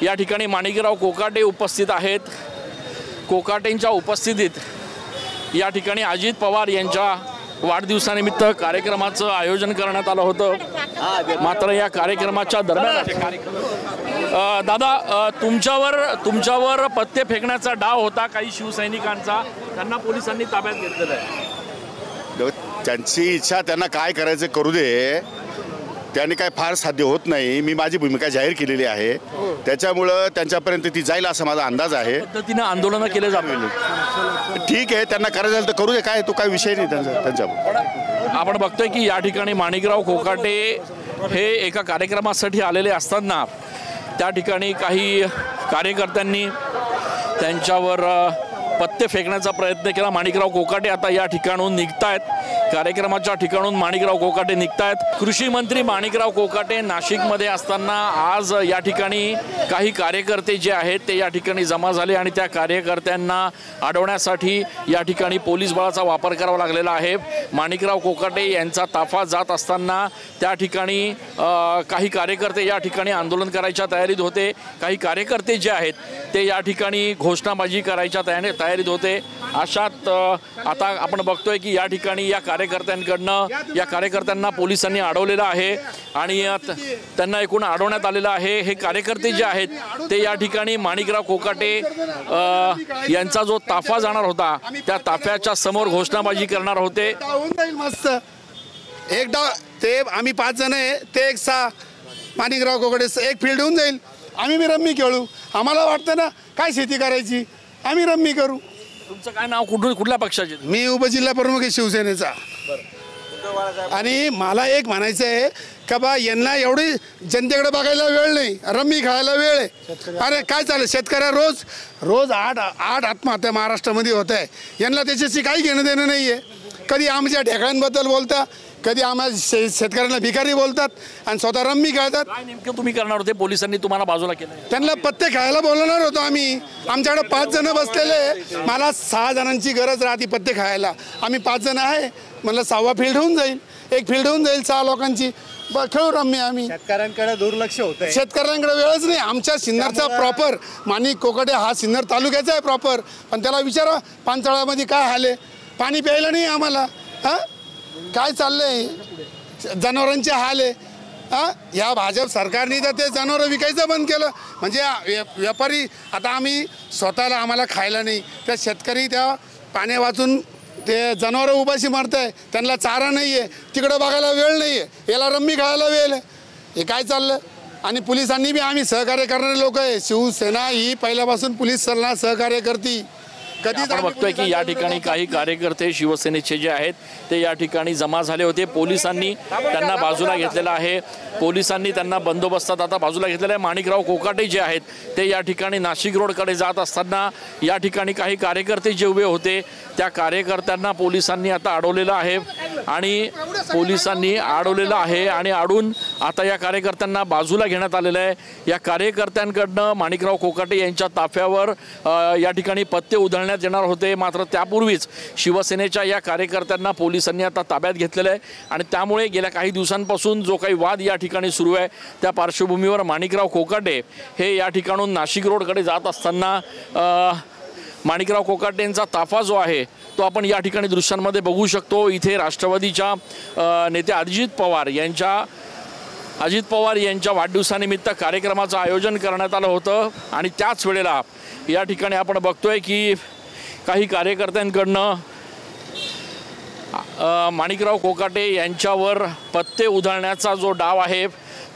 या ठिकाणी माणिकराव कोकाटे उपस्थित आहेत। कोकाटेंच्या उपस्थितीत या ठिकाणी अजित पवार यांच्या वाढदिवसानिमित्त कार्यक्रमाचं आयोजन करण्यात आलं होतं। मात्र या कार्यक्रमाच्या दरम्यान दादा तुमच्यावर पत्ते फेकण्याचा डाव होता काही शिवसैनिकांचा, त्यांना पोलिसांनी ताब्यात घेतलेलं आहे। त्यांची इच्छा, त्यांना काय करायचं करू दे, त्यांनी काय फार साध्य होत नाही। मी माझी भूमिका जाहीर केलेली आहे, त्याच्यामुळं त्यांच्यापर्यंत ती जाईल असा माझा अंदाज आहे। पद्धतीने आंदोलन केले जातील, ठीक आहे, त्यांना करायचं तर करू दे, काय तो काय विषय नाही त्यांचा। आपण बघतोय की या ठिकाणी माणिकराव कोकाटे हे एका कार्यक्रमासाठी आलेले असताना त्या ठिकाणी काही कार्यकर्त्यांनी त्यांच्यावर पत्ते फेकण्याचा प्रयत्न केला। माणिकराव कोकाटे आता या ठिकाणून निघतायत, कार्यक्रमाच्या ठिकाणून माणिकराव कोकाटे निघतायत। कृषी मंत्री माणिकराव कोकाटे नाशिकमध्ये असताना आज या ठिकाणी काही कार्यकर्ते जे आहेत ते या ठिकाणी जमा झाले आणि त्या कार्यकर्त्यांना अडवण्यासाठी या ठिकाणी पोलीस बळाचा वापर करावा लागलेला आहे। माणिकराव कोकाटे यांचा ताफा जात असताना त्या ठिकाणी काही कार्यकर्ते या ठिकाणी आंदोलन करायच्या तयारीत होते, काही कार्यकर्ते जे आहेत ते या ठिकाणी घोषणाबाजी करायच्या तयारीत होते। अशात आता आपण बघतोय की या ठिकाणी या कार्यकर्त्यांना पोलिसांनी अडवलेलं आहे आणि त्यांना एकूण अडवण्यात आलेलं आहे। हे कार्यकर्ते जे आहेत ते या ठिकाणी माणिकराव कोकाटे यांचा जो ताफा जाणार होता त्या ताफ्याच्या समोर घोषणाबाजी करणार होते। मस्त एकदा ते आम्ही 5 जण आहे, ते एक 6 माणिकराव कोकाटे एक फील्ड होऊन जाईल। आम्ही बी रम्मी खेळू, आम्हाला वाटतं ना काय शेती करायची, आम्ही रम्मी करू। तुमचं काय नाव, कुठल्या पक्षाचे? मी उपजिल्हा प्रमुख आहे शिवसेनेचा। आणि मला एक म्हणायचं आहे का बा यांना एवढी जनतेकडे बघायला वेळ नाही, रम्मी खेळायला वेळ आहे। अरे काय चालेल, शेतकऱ्या रोज 8 आत्महत्या महाराष्ट्रामध्ये होत आहे, यांना त्याच्याशी काही घेणं देणं नाही आहे। कधी आमच्या ढेकळांबद्दल बोलता, कधी आम्हाला शेतकऱ्यांना भिकारी बोलतात आणि स्वतः रम्मी खेळतात। काय नेमकं तुम्ही करणार होते? पोलिसांनी तुम्हाला बाजूला केलं? त्यांना पत्ते खेळायला बोलवणार होतो आम्ही। आमच्याकडे 5 जण बसलेले, मला 6 जणांची गरज राहते पत्ते खेळायला। आम्ही 5 जण आहे, म्हणलं 6वा फील्ड होऊन जाईल, एक फील्ड होऊन जाईल 6 लोकांची, खेळू रम्मी आम्ही। शेतकऱ्यांकडे दुर्लक्ष होत आहे, शेतकऱ्यांकडे वेळच नाही। आमच्या सिन्नरचा प्रॉपर माणिक कोकाटे हा सिन्नर तालुक्याचा आहे प्रॉपर, पण त्याला विचारा पानचाळामध्ये काय हाल आहे, पाणी प्यायला नाही आम्हाला। काय चाललंय, जनावरांचे हाल आहे। या भाजप सरकारने तर ते जनावरं विकायचं बंद केलं, म्हणजे व्यापारी आता आम्ही स्वतःला आम्हाला खायला नाही, त्या शेतकरी त्या पाण्या वाचून ते जनावरं उपाशी मारत आहे, त्यांना चारा नाही आहे, तिकडं बघायला वेळ नाही आहे, याला रम्मी खायला वेळ आहे। हे काय चाललं? आणि पोलिसांनी बी आम्ही सहकार्य करणारे लोक आहे, शिवसेना ही पहिल्यापासून पोलिसांना सहकार्य करते। आपण बघतोय की या ठिकाणी काही कार्यकर्ते शिवसेनेचे जे आहेत ते या ठिकाणी जमा झाले होते, पोलिसांनी त्यांना बाजूला घेतलेलं आहे। पोलिसांनी त्यांना बंदोबस्तात आता बाजूला घेतलेलं आहे। माणिकराव कोकाटे जे आहेत ते या ठिकाणी नाशिक रोडकडे जात असताना या ठिकाणी काही कार्यकर्ते जे उभे होते त्या कार्यकर्त्यांना पोलिसांनी आता अडवलेलं आहे आणि अडून आता या कार्यकर्त्यांना बाजूला घेण्यात आलेलं आहे। या कार्यकर्त्यांकडनं माणिकराव कोकाटे यांच्या ताफ्यावर या ठिकाणी पत्ते उधळण्यात येणार होते, मात्र त्यापूर्वीच शिवसेनेच्या या कार्यकर्त्यांना पोलिसांनी आता ताब्यात घेतलेलं आहे आणि त्यामुळे गेल्या काही दिवसांपासून जो काही वाद या ठिकाणी सुरू आहे त्या पार्श्वभूमीवर माणिकराव कोकाटे हे या ठिकाणाहून नाशिक रोडकडे जात असताना माणिकराव कोकाटेंचा ताफा जो आहे तो आपण या ठिकाणी दृश्यांमध्ये बघू शकतो। इथे राष्ट्रवादीच्या नेते अजित पवार यांच्या वाढदिवसानिमित्त कार्यक्रमाचं आयोजन करण्यात आलं होतं आणि त्याच वेळेला या ठिकाणी आपण बघतोय की काही कार्यकर्त्यांकडनं माणिकराव कोकाटे यांच्यावर पत्ते उधळण्याचा जो डाव आहे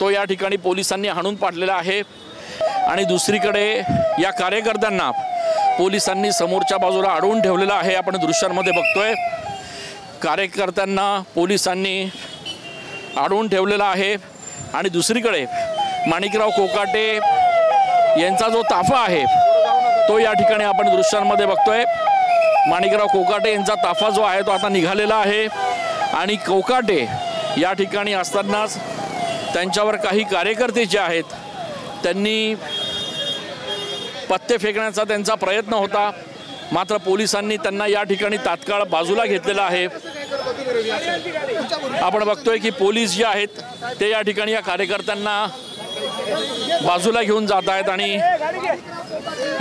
तो या ठिकाणी पोलिसांनी हाणून पाडलेला आहे आणि दुसरीकडे या कार्यकर्त्यांना पोलिसांनी समोरच्या बाजूला अडवून ठेवलेलं आहे। आपण दृश्यांमध्ये बघतोय कार्यकर्त्यांना पोलिसांनी अडवून ठेवलेला आहे आणि दुसरीकडे माणिकराव कोकाटे यांचा जो ताफा आहे तो या ठिकाणी आपण दृश्यांमध्ये बघतोय। माणिकराव कोकाटे यांचा ताफा जो आहे तो आता निघालेला आहे आणि कोकाटे या ठिकाणी असतानाच त्यांच्यावर काही कार्यकर्ते जे आहेत त्यांनी पत्ते फेकण्याचा त्यांचा प्रयत्न होता, मात्र पोलिसांनी त्यांना या ठिकाणी तात्काळ बाजूला घेतलेलं आहे। आपण बघतोय की पोलीस जे आहेत ते या ठिकाणी या कार्यकर्त्यांना बाजूला घेऊन जात आहेत आणि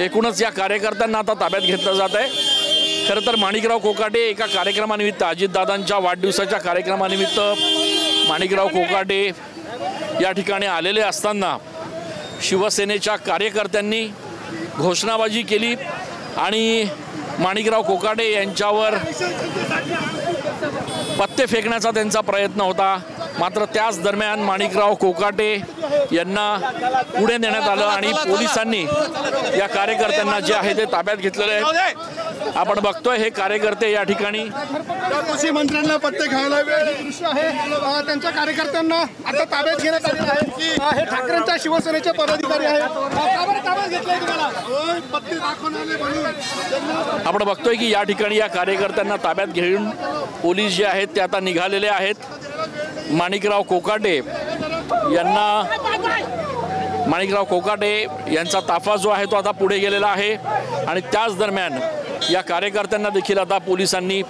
एकूणच या कार्यकर्त्यांना आता ताब्यात घेतलं जात आहे। खरं तर माणिकराव कोकाटे एका कार्यक्रमानिमित्त अजितदादांच्या वाढदिवसाच्या कार्यक्रमानिमित्त माणिकराव कोकाटे या ठिकाणी आलेले असताना शिवसेनेच्या कार्यकर्त्यांनी घोषणाबाजी केली आणि माणिकराव कोकाटे यांच्यावर पत्ते फेकण्याचा त्यांचा प्रयत्न होता। मात्र त्याच दरम्यान माणिकराव कोकाटे यांना पुढे नेण्यात आलं आणि पोलिसांनी या कार्यकर्त्यांना जे आहे ते ताब्यात घेतलेले आहे। आपण बघतोय हे कार्यकर्ते या ठिकाणी कृषी मंत्र्यांना पत्ते खायला वेळ दृश्य आहे। त्यांच्या कार्यकर्त्यांना आता ताब्यात घेण्यात आले आहे। हे ठाकरेंच्या शिवसेनेचे पदाधिकारी आहेत। ताब्यात घेतलंय तुम्हाला पत्ते दाखवून आले म्हणून आपण बघतोय की या ठिकाणी या कार्यकर्त्यांना ताब्यात घेऊन पोलीस जे आहेत ते आता निघालेले आहेत। माणिकराव कोकाटे यांचा ताफा जो आहे तो आता पुढे गेलेला आहे आणि त्याच दरम्यान या कार्यकर्त्यांना देखील आता पोलिसांनी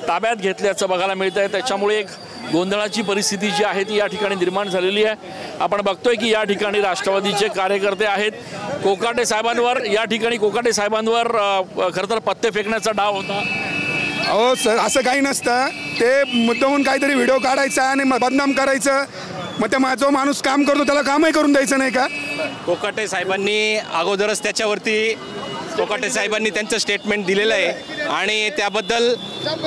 ताब्यात घेतल्याचं बघायला मिळतंय। त्याच्यामुळे एक गोंधळाची परिस्थिती जी आहे ती या ठिकाणी निर्माण झालेली आहे। आपण बघतोय की या ठिकाणी राष्ट्रवादीचे कार्यकर्ते आहेत। कोकाटे साहेबांवर खरं तर पत्ते फेकण्याचा डाव होता। अहो सर, असं काही नसतं। ते मुद्दामून काहीतरी व्हिडिओ काढायचा आणि बदनाम करायचं। मग त्या जो माणूस काम करतो त्याला कामही करून द्यायचं नाही का? कोकाटे साहेबांनी अगोदरच त्याच्यावरती कोकाटे साहेबांनी त्यांचं स्टेटमेंट दिलेलं आहे आणि त्याबद्दल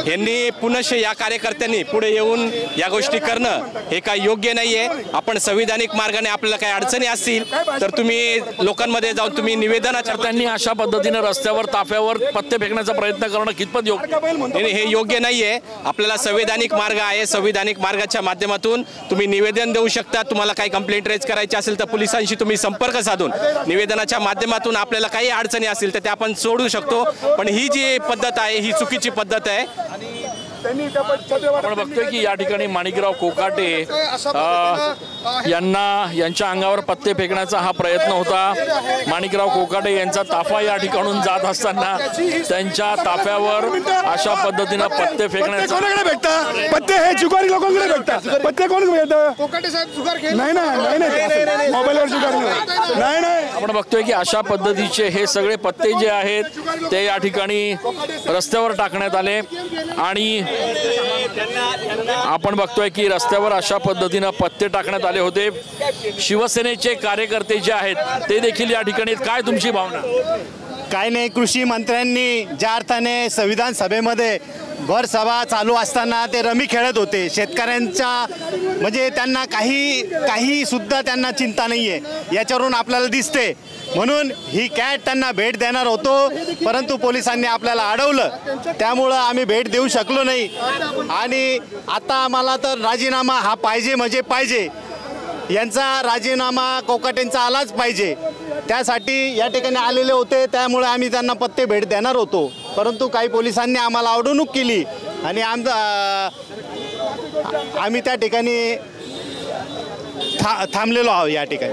यांनी पुनश्च या कार्यकर्त्यांनी पुढे येऊन या गोष्टी करणं हे काय योग्य नाही आहे। आपण संविधानिक मार्गाने आपल्याला काही अडचणी असतील तर तुम्ही लोकांमध्ये जाऊन तुम्ही निवेदनाच्या त्यांनी अशा पद्धतीने रस्त्यावर ताफ्यावर पत्ते फेकण्याचा प्रयत्न करणं कितपत योग्य? हे योग्य नाही आहे। आपल्याला संविधानिक मार्ग आहे। संविधानिक मार्गाच्या माध्यमातून तुम्ही निवेदन देऊ शकता। तुम्हाला काही कंप्लेंट रेज करायची असेल तर पोलिसांशी तुम्ही संपर्क साधून निवेदनाच्या माध्यमातून आपल्याला काही अडचणी असतील तर ते आपण सोडू शकतो। पण ही जी पद्धत आहे ही चुकीची पद्धत आहे। आपण बघतोय की या ठिकाणी माणिकराव कोकाटे यांच्या अंगावर पत्ते फेकण्याचा हा प्रयत्न होता। माणिकराव कोकाटे यांचा ताफा या ठिकाणून जात असताना त्यांच्या ताफ्यावर अशा पद्धतीनं पत्ते फेकण्याचा कोणाकडे भेटतं? पत्ते हे जुगारी लोकांकडे भेटतात। पत्ते कोण भेटतं? कोकाटे साहेब जुगार खेळ नाही मोबाईलवर जुगार नाही। आपण बघतोय की अशा पद्धतीचे हे सगळे पत्ते जे आहेत ते या ठिकाणी रस्त्यावर टाकण्यात आले आणि आपण बघतोय की रस्त्यावर अशा पद्धतीनं पत्ते टाकण्यात आले होते। शिवसेनेचे कार्यकर्ते जे आहेत ते देखील या ठिकाणी, काय तुमची भावना? काय नाही, कृषी मंत्र्यांनी ज्या अर्थाने संविधान सभेमध्ये भर सभा चालू असताना ते रमी खेळत होते शेतकऱ्यांच्या, म्हणजे त्यांना काही सुद्धा त्यांना चिंता नाही आहे याच्यावरून आपल्याला दिसते। म्हणून ही कॅट त्यांना भेट देणार होतो परंतु पोलिसांनी आपल्याला अडवलं, त्यामुळं आम्ही भेट देऊ शकलो नाही आणि आता आम्हाला तर राजीनामा हा पाहिजे म्हणजे पाहिजे। यांचा राजीनामा कोकाटेंचा आलाच पाहिजे, त्यासाठी या ठिकाणी आलेले होते। त्यामुळे आम्ही त्यांना पत्ते भेट देणार होतो परंतु काही पोलिसांनी आम्हाला अडवणूक केली आणि आम्ही त्या ठिकाणी थांबलेलो आहोत या ठिकाणी।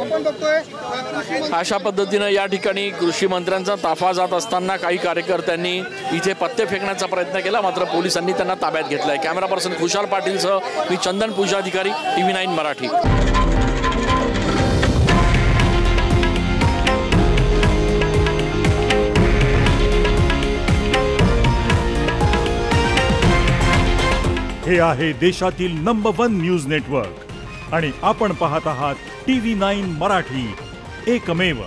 अशा पद्धतीनं या ठिकाणी कृषी मंत्र्यांचा ताफा जात असताना काही कार्यकर्त्यांनी इथे पत्ते फेकण्याचा प्रयत्न केला, मात्र पोलिसांनी त्यांना ताब्यात घेतलाय। कॅमेरा पर्सन खुशाल पाटीलसह मी चंदन पूजा अधिकारी, TV9 मराठी। हे आहे देशातील नंबर 1 न्यूज नेटवर्क आणि आपण पाहत आहात TV9 मराठी, एकमेव।